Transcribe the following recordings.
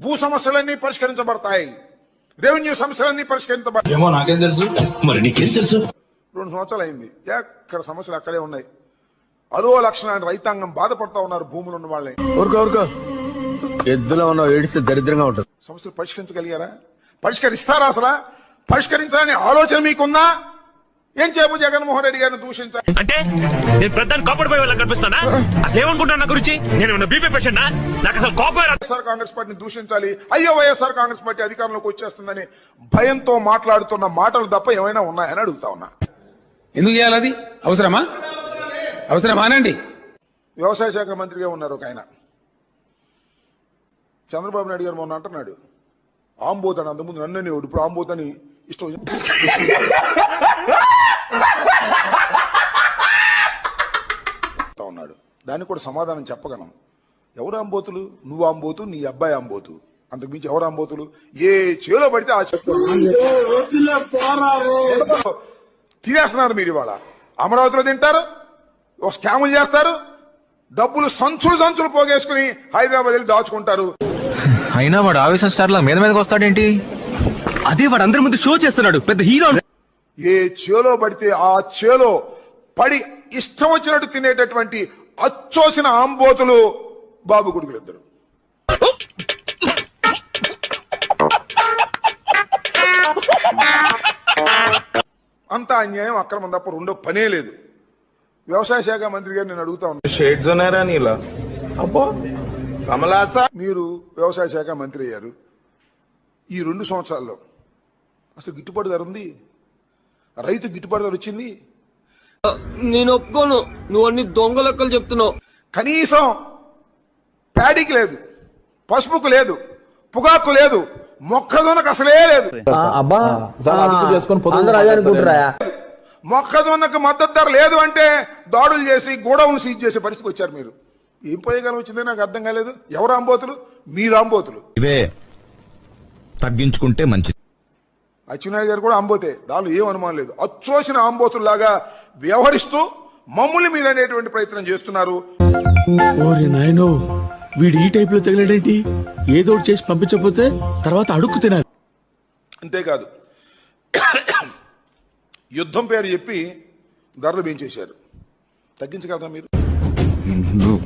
భూ సమస్యలన్నీ పరిష్కరించబడతాయి, రెవెన్యూ సమస్యలన్నీ పరిష్కరించబడతాయి. ఏమో నాకేం తెలుసు, మరి నీకేం తెలుసు? 2 సంవత్సరాలు అయింది, ఎక్కడ సమస్యలు అక్కడే ఉన్నాయి. అదో లక్షణాన్ని రైతాంగం బాధపడతా ఉన్నారు. భూములు ఉన్న వాళ్ళని ఊరుకో ఎద్దులో ఉన్న ఏడిస్తే దరిద్రంగా ఉంటుంది. సమస్యలు పరిష్కరించగలిగారా? పరిష్కరిస్తారా? అసలు పరిష్కరించాలని ఆలోచన మీకుందా? ఏం చేయబో జగన్మోహన్ రెడ్డి గారిని దూషించాలి అంటే నేను ప్రధాని కాపాడిపోయే వాళ్ళకి కనిపిస్తానా? అసలు ఏమనుకుంటాను నా గురించి? నేను బీపీ పేషెంట్ నాకు అసలు కోపం. వైఎస్ఆర్ కాంగ్రెస్ పార్టీని దూషించాలి, అయ్యో వైఎస్ఆర్ కాంగ్రెస్ పార్టీ అధికారంలోకి వచ్చేస్తుందని భయంతో మాట్లాడుతున్న మాటలు తప్ప ఏమైనా ఉన్నాయని అడుగుతా ఉన్నా. ఎందుకు చేయాలి? అది అవసరమా అనండి. వ్యవసాయ శాఖ మంత్రిగా ఉన్నారు ఒక ఆయన, చంద్రబాబు నాయుడు గారు మొన్న అంటున్నాడు ఆంబోతాను, అంతకుముందు నన్ను ఇప్పుడు ఆంబోతని ఇష్టం ఉన్నాడు. దానికి కూడా సమాధానం చెప్పగలం. ఎవరు ఆంబోతులు? నువ్వు ఆంబోతు, నీ అబ్బాయి ఆంబోతు, అంతకుమించి ఎవరు ఆంబోతులు? ఏ చేలో పడితే ఆ తినేస్తున్నారు మీరు. ఇవాళ అమరావతిలో తింటారు, ఒక స్కాములు చేస్తారు, డబ్బులు సంచులు పోగేసుకుని హైదరాబాద్ వెళ్ళి దాచుకుంటారు. అయినా వాడు ఆవేశం స్టార్ లా మీదకి వస్తాడేంటి? అదే వాడు అందరి ముందు షో చేస్తున్నాడు, పెద్ద హీరో. ఏ చేలో పడితే ఆ చేలో పడి ఇష్టం వచ్చినట్టు తినేటటువంటి అచ్చోసిన ఆంబోతులు బాబు కొడుకులు ఇద్దరు. అంతా అన్యాయం, అక్రమం తప్ప రెండో పనే లేదు. వ్యవసాయ శాఖ మంత్రి గారు నేను అడుగుతా ఉన్నాను, మీరు వ్యవసాయ శాఖ మంత్రి అయ్యారు, ఈ 2 సంవత్సరాల్లో అసలు గిట్టుబాటు ధర ఉంది? రైతు గిట్టుబాటు ధర వచ్చింది? నేను ఒప్పుకోను, నువ్వు అన్ని దొంగ లెక్కలు చెప్తున్నావు. కనీసం ప్యాడీకి లేదు, పసుపుకు లేదు, పొగాకు లేదు, మొక్కజొన్నకు అసలే లేదు. మొక్కజొన్నకు మద్దతు ధర లేదు అంటే దాడులు చేసి గోడౌన్ సీజ్ చేసే పరిస్థితికి వచ్చారు మీరు. ఏం పోయేగాలం వచ్చిందో నాకు అర్థం కాలేదు. ఎవరు ఆంబోతులు? మీరు ఆంబోతులు. ఇవే తగ్గించుకుంటే మంచిది. అచ్చెన్నాయుడు గారు కూడా ఆంబోతే, దానిలో ఏం అనుమానం లేదు. అచ్చోసిన ఆంబోతుల్లాగా వ్యవహరిస్తూ మమ్మల్ని మీరు అనేటువంటి ప్రయత్నం చేస్తున్నారు. ఓరే నాయనో, వీడు ఈ టైప్ లో తగిలేడేంటి? ఏదో చేసి పంపించకపోతే తర్వాత అడుక్కు తినాలి. అంతేకాదు, యుద్ధం పేరు చెప్పి ధరలు పెంచేశారు. తగ్గించగలరా మీరు? నువ్వు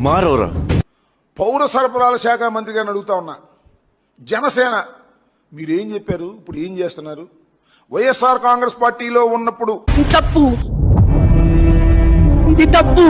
మారవరా? పౌర సరఫరాల శాఖ మంత్రి గారిని అడుగుతా ఉన్నా, జనసేన మీరేం చెప్పారు, ఇప్పుడు ఏం చేస్తున్నారు? వైఎస్ఆర్ కాంగ్రెస్ పార్టీలో ఉన్నప్పుడు తప్పు, ఇది తప్పు.